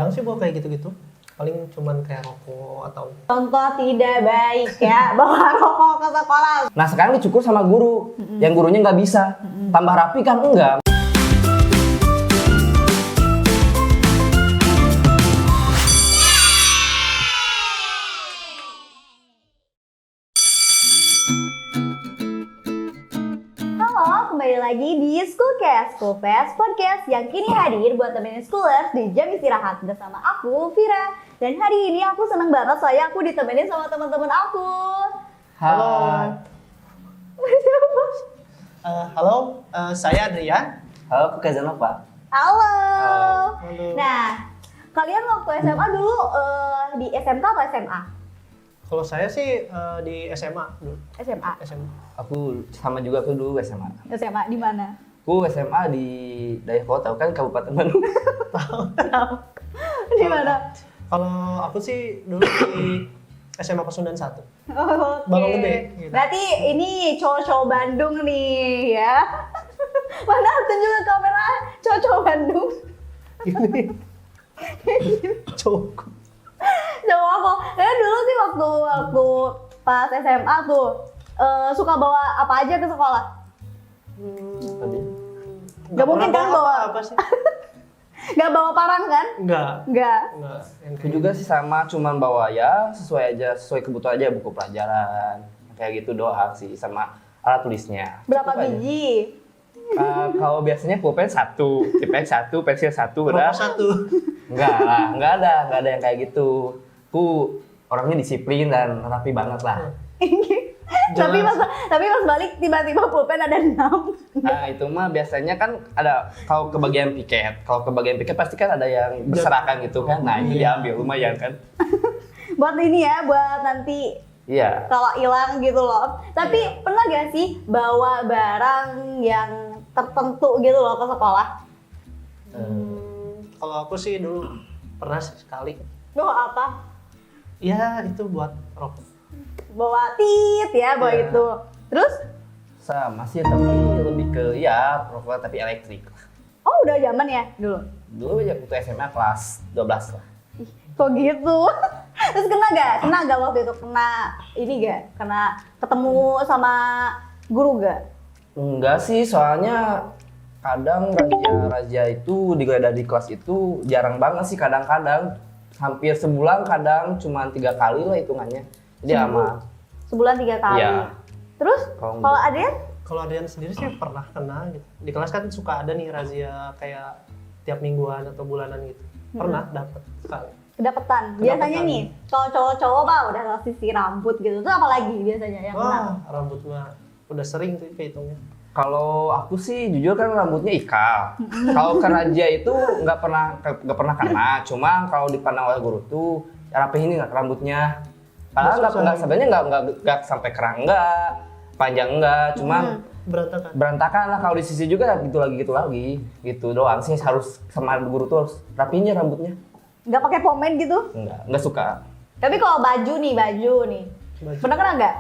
jarang sih bawa kayak gitu-gitu. Paling cuman kayak rokok atau Contoh tidak baik ya, bawa rokok ke sekolah. Nah sekarang dicukur sama guru, yang gurunya nggak bisa. Tambah rapi kan enggak. Halo, kembali lagi di Schoolcast podcast yang kini hadir buat temenin schoolers di jam istirahat bersama aku, Vira. Dan hari ini aku seneng banget soalnya aku ditemenin sama teman-teman aku. Halo. Siapa? Halo, saya Adrian. Halo, aku Kazanov, Pak. Halo. Halo. Nah, kalian waktu SMA dulu di SMK atau SMA? Kalau saya sih di SMA dulu. SMA. Aku sama juga, aku dulu SMA. SMA di mana? Aku SMA di Dayakolot, tahu kan Kabupaten Bandung. Di mana? Kalau aku sih dulu di SMA Pasundan 1. Oh, oke. Balong Gede, gitu. Berarti ini cowok-cowok Bandung nih ya. Mana tunjuk ke kamera cowok-cowok Bandung. Gini. Cowok. Cowok aku. Karena dulu sih waktu pas SMA tuh suka bawa apa aja ke sekolah? Nggak mungkin kan bawa apa sih? Nggak bawa parang kan? Enggak. Nggak. Aku juga sih sama, cuman bawa ya sesuai kebutuhan aja, buku pelajaran. Kayak gitu doang sih, sama alat tulisnya. Berapa Cukup aja. biji? Kalau biasanya pulpen 1, tipen 1, pensil 1, udah. Rokok 1. Enggak lah, enggak ada yang kayak gitu. Aku orangnya disiplin dan rapi banget lah. tapi pas balik tiba-tiba pulpen ada 6. Nah itu mah biasanya kan ada, kalau ke bagian piket pasti kan ada yang berserakan gitu kan. Nah itu diambil, lumayan kan. Buat ini ya, buat nanti Iya. kalau hilang gitu loh. Tapi pernah gak sih bawa barang yang tertentu gitu loh ke sekolah? Kalau aku sih dulu pernah sekali. Bawa apa? Ya itu buat rokok. Bawa tit ya, bawa Iya. itu. Terus? Sama sih, tapi lebih ke ya rokok tapi elektrik. Oh udah zaman ya dulu? Dulu aja waktu SMA kelas 12 lah. Ih, kok gitu? Terus kena gak waktu itu? Kena ini gak? Kena ketemu sama guru gak? Enggak sih, soalnya kadang razia itu digeledah di kelas itu jarang banget sih, kadang-kadang hampir sebulan, kadang cuma 3 kali lah hitungannya. Jadi aman. Sebulan 3 kali. Iya. Terus Kalau kalau Adrian? Kalau Adrian sendiri sih pernah kena gitu. Di kelas kan suka ada nih razia kayak tiap mingguan atau bulanan gitu. Pernah dapat sekali. Kedapetan. Biasanya nih, kalau cowok-cowok mah udah sisir rambut gitu. Itu apa lagi biasanya yang kena? Wah, rambut mah udah sering tuh kehitungnya. Kalau aku sih jujur kan rambutnya ikal. Kalau ke razia itu nggak pernah kena. Cuma kalau dipandang oleh guru tuh rapihin nggak rambutnya. Padahal nggak sebenarnya nggak sampai kerang nggak, panjang nggak. Cuma berantakan lah, kalau di sisi juga gitu lagi gitu doang sih. Harus sama guru tuh harus rapinya rambutnya. Nggak pakai pomade gitu? Nggak suka. Tapi kalau baju nih. Pernah kena nggak?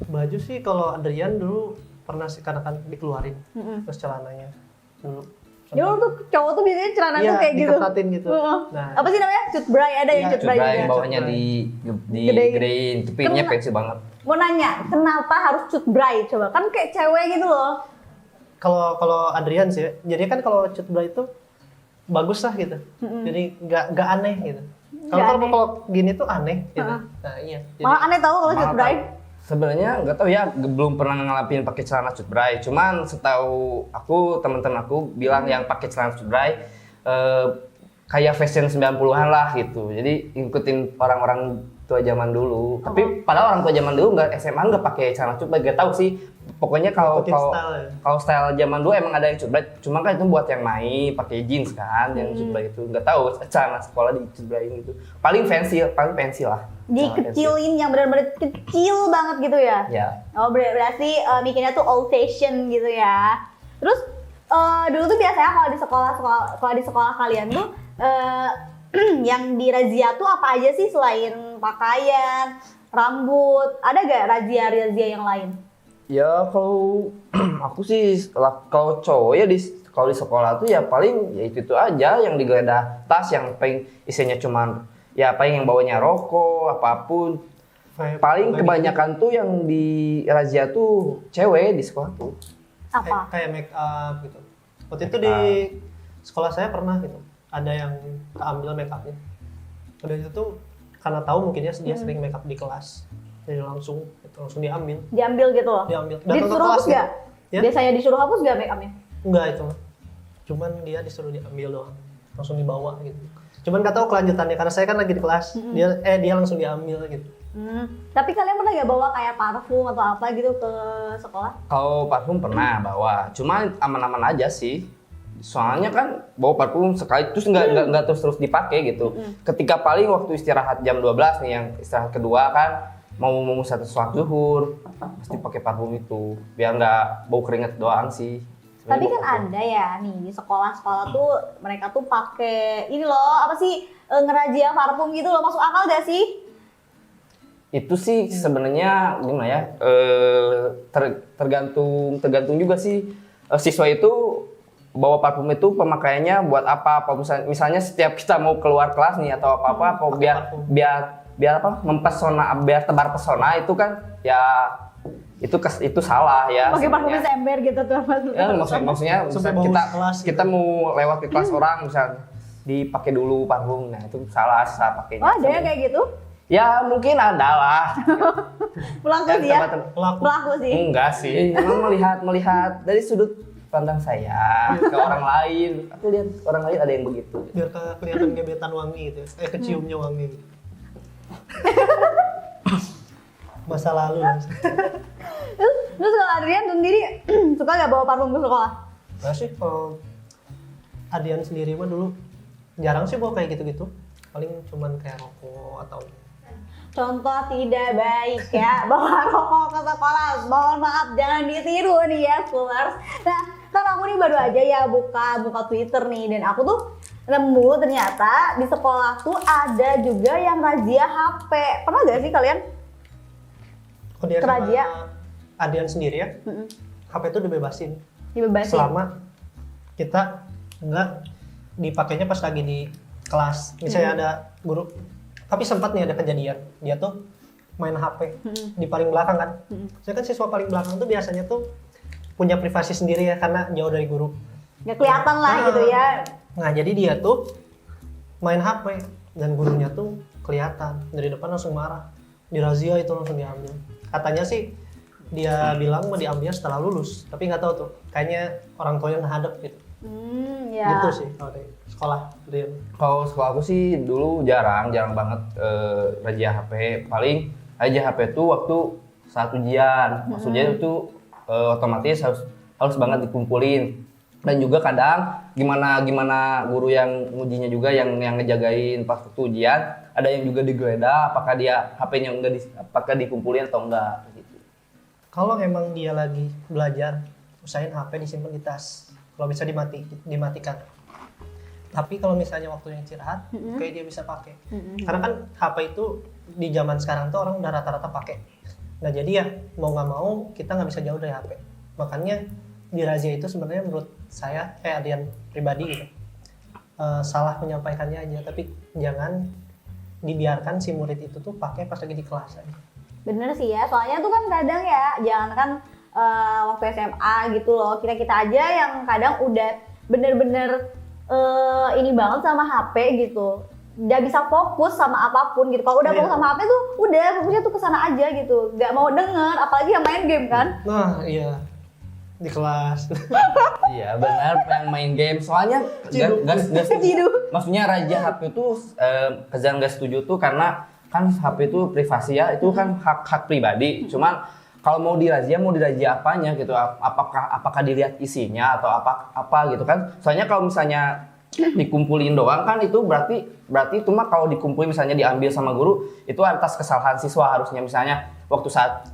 Baju sih kalau Adrian dulu pernah sih karena kan dikeluarin terus celananya dulu. Ya tuh cowok tuh biasanya celana tuh kayak gitu. Diketatin gitu. Nah. Apa sih namanya? Cutbray, ada yang cutbray Cutbray juga. bawahnya digedein, tepinnya pensil banget. Mau nanya, kenapa harus cutbray? Coba, kan kayak cewek gitu loh. Kalau Adrian sih, jadi kan kalau cutbray itu bagus lah gitu. Jadi nggak aneh gitu. Kalau gini tuh aneh gitu. Nah iya. Malah aneh tau kalau cutbray. Sebenarnya nggak tahu ya, belum pernah ngalamin pakai celana cutbray. Cuman setahu aku, teman-teman aku bilang yang pakai celana cutbray kayak fashion 90-an lah gitu. Jadi ngikutin orang-orang tua zaman dulu. Tapi padahal orang tua zaman dulu nggak SMA nggak pakai celana cutbray. Gak tahu sih. Pokoknya kalau style zaman dulu emang ada yang cutbray. Cuma kan itu buat yang main pakai jeans kan, yang cutbray itu nggak tahu celana sekolah di cutbrayin gitu. Paling fancy lah. Dikecilin yang benar-benar kecil banget gitu ya? Ya. Oh berarti mikirnya tuh old fashion gitu ya. Terus dulu tuh biasanya kalau di sekolah kalian tuh yang dirazia tuh apa aja sih selain pakaian, rambut? Ada gak razia yang lain? Ya kalau aku sih kalau cowok ya kalau di sekolah tuh ya paling ya itu aja yang digeledah tas yang paling isinya cuman ya paling yang bawanya rokok apapun. Paling kebanyakan tuh yang di razia tuh cewek di sekolah tuh. Apa? Kayak make up gitu. Waktu itu di sekolah saya pernah gitu. Ada yang keambil make upnya. Udah itu tuh karena tahu mungkin ya dia sering make up di kelas. Jadi langsung diambil. Diambil gitu loh. Diambil. Disuruh hapus gitu. nggak? Ya? Biasanya disuruh hapus nggak make upnya? Enggak itu. Cuman dia disuruh diambil doang. Langsung dibawa gitu. Cuman nggak tahu kelanjutannya karena saya kan lagi di kelas. Dia langsung diambil gitu. Tapi kalian pernah nggak bawa kayak parfum atau apa gitu ke sekolah? Kalau parfum pernah bawa, cuma aman-aman aja sih. Soalnya kan bawa parfum sekali terus nggak terus dipakai gitu. Ketika paling waktu istirahat jam 12 nih yang istirahat kedua kan mau sholat zuhur pasti pakai parfum itu biar nggak bau keringet doang sih. Tapi kan ada ya nih di sekolah-sekolah tuh mereka tuh pakai ini loh apa sih ngerazia parfum gitu loh, masuk akal gak sih? Itu sih sebenarnya gimana ya tergantung juga sih siswa itu bawa parfum itu pemakaiannya buat apa misalnya setiap kita mau keluar kelas nih atau apa biar apa mempesona biar tebar pesona itu kan ya itu salah ya. Pakai parfumnya sember gitu tuh. Ya, maksudnya kita mau lewat ke kelas orang misalnya dipakai dulu parfum, nah itu salah pakainya. Oh ada yang kayak gitu? Ya mungkin ada lah. Pelaku sih ya? Pelaku sih? Enggak sih, memang melihat dari sudut pandang saya ke orang lain. Aku lihat orang lain ada yang begitu. Biar kelihatan gebetan wangi gitu. Keciumnya wangi gitu. Masa lalu langsung. Terus kalau Adrian sendiri suka nggak bawa parfum ke sekolah? Nah sih kalau Adrian sendiri mah dulu jarang sih bawa kayak gitu-gitu. Paling cuman kayak rokok atau Contoh tidak baik ya, bawa rokok ke sekolah. Mohon maaf, jangan ditiru nih ya, schoolers. Nah, kan aku nih baru aja ya buka Twitter nih, dan aku tuh nemu ternyata di sekolah tuh ada juga yang razia HP. Pernah gak sih kalian? kalau dia Razia? sama Adrian sendiri ya, HP itu dibebasin. Dibebasin? Selama kita nggak dipakainya pas lagi di kelas. Misalnya ada guru, tapi sempat nih ada kejadian dia tuh main HP di paling belakang kan. Saya kan siswa paling belakang tuh biasanya tuh punya privasi sendiri ya karena jauh dari guru. Nggak kelihatan lah gitu ya. Nah jadi dia tuh main HP dan gurunya tuh kelihatan dari depan langsung marah. Dirazia itu langsung diambil. Katanya sih dia bilang mau diambil setelah lulus, tapi nggak tahu tuh. Kayaknya orang tuanya ngehadap gitu. Ya. Gitu sih kalau di sekolah dia. Kalau sekolah aku sih dulu jarang banget razia HP. Paling razia HP itu waktu saat ujian. Pas ujian itu otomatis harus banget dikumpulin. Dan juga kadang gimana guru yang ngujinya juga yang ngejagain pas waktu ujian, ada yang juga digeledah apakah dia HP-nya apakah dikumpulin atau enggak gitu. Kalau emang dia lagi belajar, usahain HP disimpan di tas. Kalau bisa dimatikan. Tapi kalau misalnya waktunya istirahat, kayak dia bisa pakai. Karena kan HP itu di zaman sekarang tuh orang udah rata-rata pakai. Nah jadi ya mau nggak mau kita nggak bisa jauh dari HP. Makanya di razia itu sebenarnya menurut saya, Adrian pribadi gitu, salah menyampaikannya aja. Tapi jangan dibiarkan si murid itu tuh pakai pas lagi di kelas aja. Bener sih ya, soalnya tuh kan kadang ya, jangan kan waktu SMA gitu loh, kita aja yang kadang udah bener-bener ini banget sama HP gitu, nggak bisa fokus sama apapun gitu. Kalau udah fokus sama HP tuh udah fokusnya tuh kesana aja gitu, nggak mau denger, apalagi yang main game kan. Nah iya, di kelas. Iya benar, yang main game. Soalnya nggak maksudnya raja HP itu Kezan nggak setuju tuh karena kan HP itu privasi ya, itu kan hak pribadi. Cuman kalau mau dirazia apanya gitu? Apakah dilihat isinya atau apa gitu kan? Soalnya kalau misalnya dikumpulin doang kan itu berarti itu mah kalau dikumpulin misalnya diambil sama guru itu atas kesalahan siswa harusnya. Misalnya waktu saat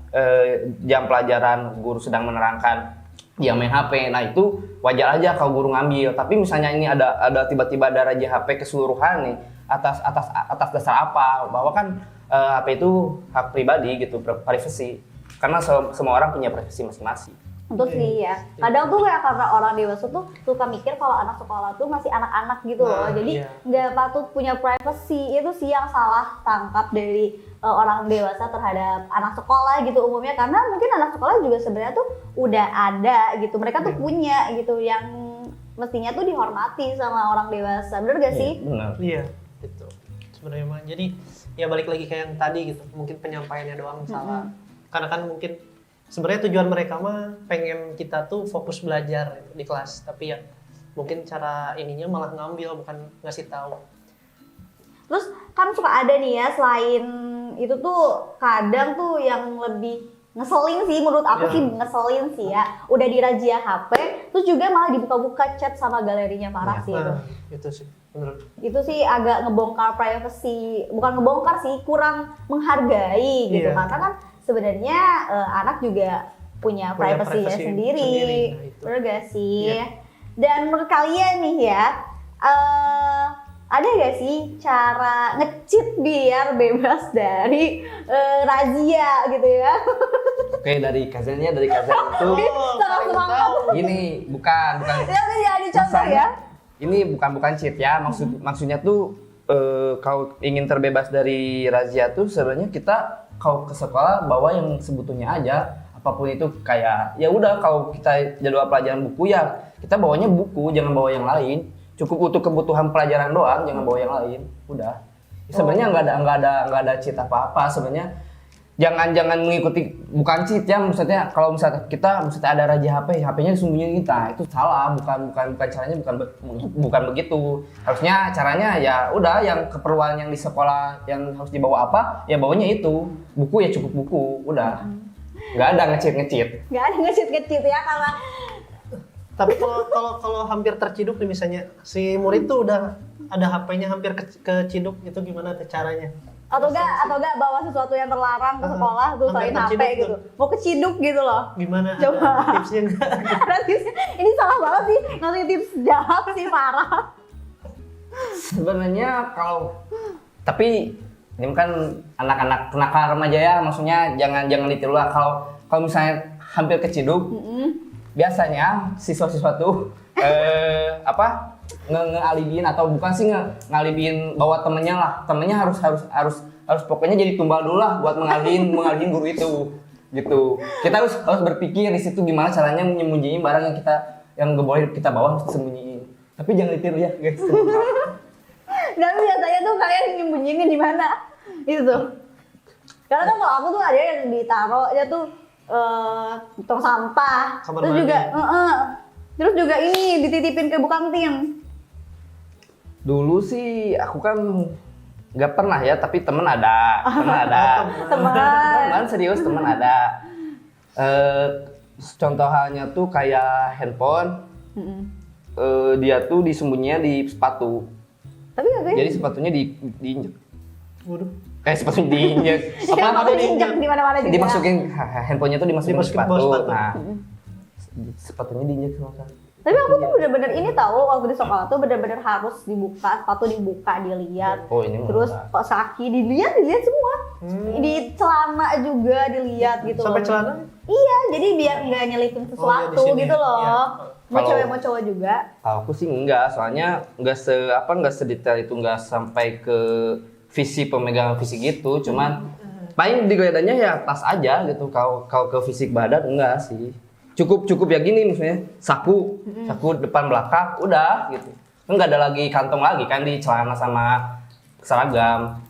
jam pelajaran guru sedang menerangkan dia main HP, nah itu wajar aja kalau guru ngambil. Tapi misalnya ini ada tiba-tiba ada raja HP keseluruhan nih atas dasar apa? Bahwa kan HP itu hak pribadi gitu, privasi. Karena semua orang punya privasi masing-masing. Untuk sih ya. Kadang tuh kayak karena orang dewasa tuh suka mikir kalau anak sekolah tuh masih anak-anak gitu loh. Jadi nggak patut punya privacy. Itu sih yang salah tangkap dari orang dewasa terhadap anak sekolah gitu umumnya. Karena mungkin anak sekolah juga sebenarnya tuh udah ada gitu. Mereka tuh punya gitu yang mestinya tuh dihormati sama orang dewasa. Bener gak sih? Benar. Iya, gitu. Sebenarnya mah. Jadi ya balik lagi kayak yang tadi gitu. Mungkin penyampaiannya doang salah. Karena kan mungkin sebenarnya tujuan mereka mah pengen kita tuh fokus belajar di kelas, tapi ya mungkin cara ininya malah ngambil bukan ngasih tahu. Terus kan suka ada nih ya, selain itu tuh kadang tuh yang lebih ngeselin sih, menurut aku sih ngeselin sih ya. Udah dirazia HP, terus juga malah dibuka-buka chat sama galerinya parah sih itu. Itu sih, bener. Itu sih agak ngebongkar privacy, bukan ngebongkar sih, kurang menghargai gitu. Karena kan sebenarnya anak juga punya privasinya sendiri. Nah, bener gak sih? Dan menurut kalian nih ya, ada gak sih cara nge-cheat biar bebas dari razia gitu ya? Oke, dari Kazen itu gini, bukan. Ya jadi contoh ya. Ini bukan cheat ya, maksudnya tuh kalau ingin terbebas dari razia tuh sebenarnya kita kalau ke sekolah bawa yang sebetulnya aja, apapun itu kayak ya udah kalau kita jadwal pelajaran buku ya kita bawanya buku, jangan bawa yang lain. Cukup untuk kebutuhan pelajaran doang, jangan bawa yang lain. Udah. Sebenarnya nggak ada cheat apa-apa sebenarnya. Jangan mengikuti, bukan cheat ya, maksudnya kalau misalnya kita ada razia HP-nya disembunyiin kita, itu salah, bukan caranya bukan begitu. Harusnya caranya ya udah yang keperluan yang di sekolah yang harus dibawa apa, ya bawanya itu. Buku ya cukup buku, udah. Nggak ada nge-cheat. Nggak ada nge-cheat ya karena Tapi kalau hampir terciduk nih misalnya si murid tuh udah ada HP-nya hampir keciduk, itu gimana caranya? atau enggak bawa sesuatu yang terlarang ke sekolah tuh selain HP gitu. Mau keciduk gitu loh. Gimana? Coba. Ada tipsnya enggak? Ada tipsnya. Ini salah banget sih, ngasih tips jahat sih parah. Sebenarnya tapi ini kan anak-anak nakal remaja ya, maksudnya jangan ditiru lah. Kalau misalnya hampir keciduk, biasanya siswa-siswa tuh ngealibiin atau bukan sih ngalibiin bawa temennya harus pokoknya jadi tumbal dulu lah buat mengalihin guru itu gitu. Kita harus berpikir di situ gimana caranya menyembunyiin barang yang gak boleh kita bawa, harus disembunyiin. Tapi jangan ditiru ya guys. Dan biasanya tuh kalian nyembunyiinnya di mana? Itu tuh. Karena kan kalau aku tuh ada yang ditaruhnya tuh tong sampah. Kamar terus mandi. juga terus juga ini dititipin ke bukantin. Dulu sih aku kan nggak pernah ya, tapi temen ada. Teman serius, temen ada. Contoh halnya tuh kayak handphone. Dia tuh disembunyinya di sepatu. Tapi katanya Jadi sepatunya diinjek. Waduh. Sepatunya diinjek. apa diinjak di mana-mana juga. Dimasukin handphonenya tuh dimasukin Dimasukin sepatu. bawah sepatu. Nah, sepatunya diinjek sama kan. Tapi aku tuh bener-bener ini tahu waktu di sekolah tuh bener-bener harus dibuka, sepatu dibuka, dilihat. Oh, ini terus kok kaki dilihat semua. Di celana juga dilihat gitu. Sampai loh. celana? Iya, jadi biar nggak nyelipin sesuatu di sini. gitu loh. Iya. Mau Kalau- cewek mau cowok juga. Kalau aku sih enggak, soalnya enggak sedetail itu, enggak sampai ke pemegangan fisik gitu, cuman paling digeledaannya ya tas aja gitu. Kalau ke fisik badan enggak sih. Cukup ya gini misalnya saku depan belakang udah gitu. Enggak ada lagi kantong lagi kan di celana sama seragam.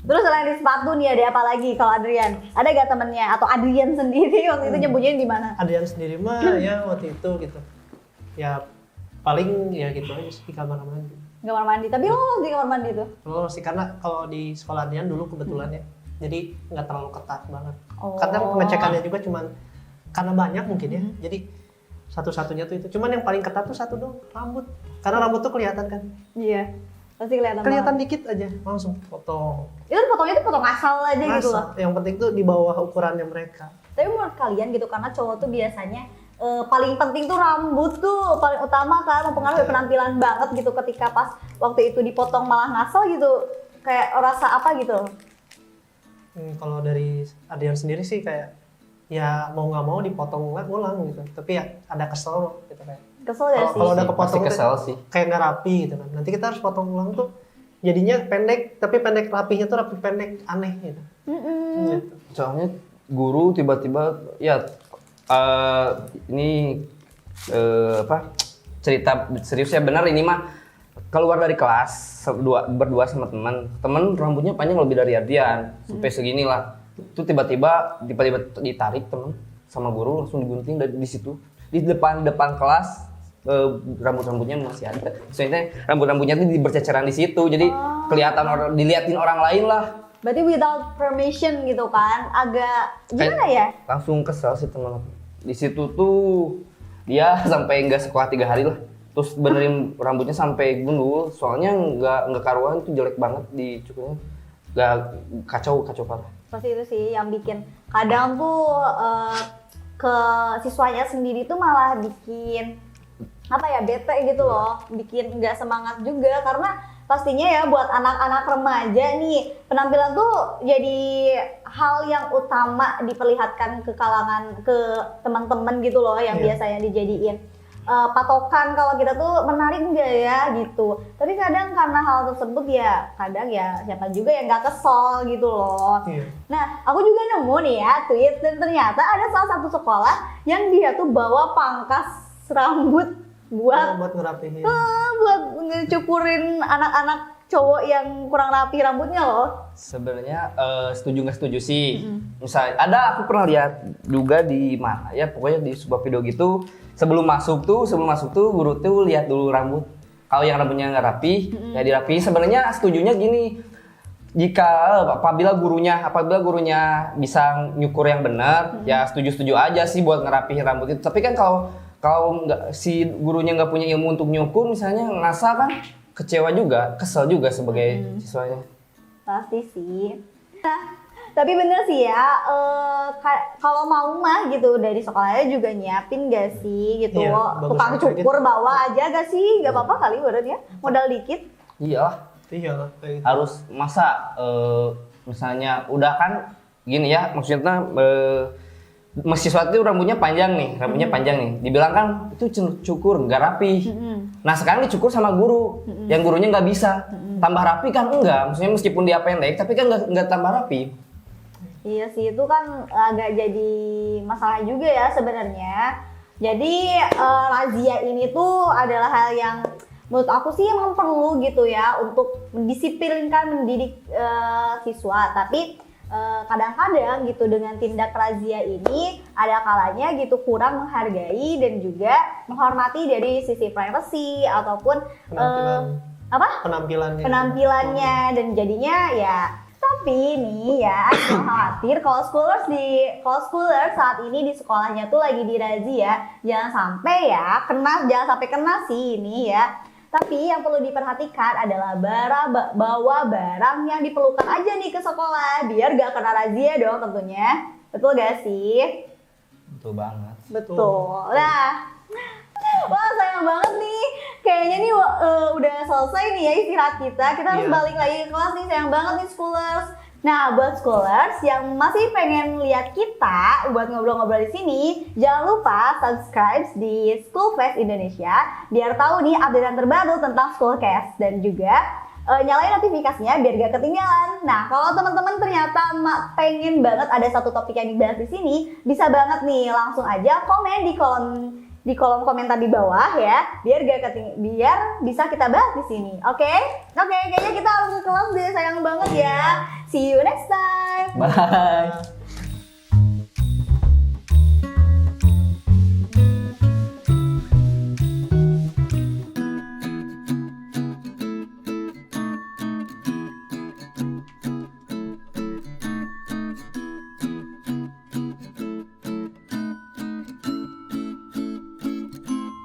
Terus selain di sepatu nih ada apa lagi kalau Adrian? Ada gak temennya atau Adrian sendiri waktu itu nyembunyiin di mana? Ada yang sendiri mah ya waktu itu gitu. Ya paling ya gitu aja sih di kamar mandi. Kamar mandi. Tapi lo di kamar mandi tuh. Kalau sih karena kalau di sekolah Dian dulu kebetulan ya. Jadi nggak terlalu ketat banget. Oh. Kadang pengecekannya juga cuman karena banyak mungkin ya. Jadi satu-satunya tuh itu. Cuman yang paling ketat tuh satu dong, rambut. Karena rambut tuh kelihatan kan. Iya. Pasti kelihatan. Kelihatan banget. dikit aja langsung potong. Itu fotonya tuh foto ngasal aja gitu loh. Masa? Yang penting tuh di bawah ukurannya mereka. Tapi menurut kalian gitu, karena cowok tuh biasanya paling penting tuh rambut tuh paling utama kan, mempengaruhi penampilan banget gitu. Ketika pas waktu itu dipotong malah ngasal gitu, kayak rasa apa gitu? Kalau dari Adrian sendiri sih kayak ya mau nggak mau dipotong ulang gitu. Tapi ya ada kesel gitu kayak. Kesel gak sih? Kalau udah Pasti kepotong kesel tuh sih. kayak nggak rapi gitu kan. Nanti kita harus potong ulang tuh jadinya pendek, tapi pendek rapinya tuh rapi pendek aneh gitu. Gitu. Soalnya guru tiba-tiba ya ini cerita serius ya benar ini mah keluar dari kelas berdua sama teman rambutnya panjang lebih dari Ardian sampai segini lah. Itu tiba-tiba ditarik teman sama guru langsung digunting dari di situ di depan kelas. Rambutnya masih ada. Soalnya rambutnya tuh berceceran di situ. Jadi kelihatan diliatin orang lain lah. Berarti without permission gitu kan, agak gimana ya? Langsung kesel sih teman aku. Di situ tuh dia sampai nggak sekolah 3 hari lah. Terus benerin rambutnya sampai gundul. Soalnya nggak karuan tuh jelek banget dicukurnya. Nggak kacau parah. Pasti itu sih yang bikin kadang tuh ke siswanya sendiri tuh malah bikin apa ya bete gitu loh, bikin nggak semangat juga karena pastinya ya buat anak-anak remaja nih penampilan tuh jadi hal yang utama diperlihatkan ke teman-teman gitu loh yang biasanya dijadiin patokan kalau kita tuh menarik nggak ya gitu. Tapi kadang karena hal tersebut ya kadang ya siapa juga yang nggak kesel gitu loh. Nah aku juga nemu nih ya tweet dan ternyata ada salah satu sekolah yang dia tuh bawa pangkas rambut buat ngerapihin. Buat ngecukurin anak-anak cowok yang kurang rapi rambutnya loh. Sebenarnya setuju nggak setuju sih. Misalnya aku pernah lihat juga di mana ya pokoknya di sebuah video gitu sebelum masuk tuh guru tuh lihat dulu rambut. Kalau yang rambutnya nggak rapi ya dirapi. Sebenarnya setujunya gini. Jika apabila gurunya bisa nyukur yang benar ya setuju aja sih buat ngerapihin rambut itu. Tapi kan kalau nggak si gurunya nggak punya ilmu untuk nyukur misalnya ngasal kan kecewa juga, kesel juga sebagai siswanya. Pasti sih. Nah, tapi bener sih ya, kalau mau mah gitu dari sekolahnya juga nyiapin gak sih gitu, tukang cukur bawa aja gak sih, gak apa-apa kali berarti ya, modal dikit. Iya kayak gitu. Harus masa misalnya udah kan gini ya maksudnya mahasiswa itu rambutnya panjang nih, dibilang kan itu cukur nggak rapi. Nah sekarang dicukur sama guru, yang gurunya nggak bisa tambah rapi kan enggak, maksudnya meskipun dia pendek tapi kan nggak tambah rapi. Iya sih itu kan agak jadi masalah juga ya sebenarnya. Jadi razia ini tuh adalah hal yang menurut aku sih emang perlu gitu ya untuk mendisiplinkan mendidik siswa, tapi kadang-kadang gitu dengan tindak razia ini ada kalanya gitu kurang menghargai dan juga menghormati dari sisi privacy ataupun penampilannya dan jadinya ya. Tapi nih ya jangan khawatir kalau schoolers saat ini di sekolahnya tuh lagi dirazia jangan sampai kena sih ini ya. Tapi yang perlu diperhatikan adalah bawa barang yang diperlukan aja nih ke sekolah biar gak kena razia dong tentunya. Betul gak sih? Betul banget. Betul. Nah, wah sayang banget nih. Kayaknya nih udah selesai nih ya istirahat kita. Kita harus balik lagi ke kelas nih. Sayang banget nih schoolers. Nah, buat scholars yang masih pengen lihat kita buat ngobrol-ngobrol di sini, jangan lupa subscribe di Schoolfest Indonesia biar tahu nih updatean terbaru tentang Schoolcast dan juga nyalain notifikasinya biar gak ketinggalan. Nah, kalau teman-teman ternyata pengen banget ada satu topik yang dibahas di sini, bisa banget nih langsung aja komen di kolom komentar di bawah ya, biar bisa kita bahas di sini. Oke, kayaknya kita harus ke kelas deh, sayang banget ya. See you next time. Bye.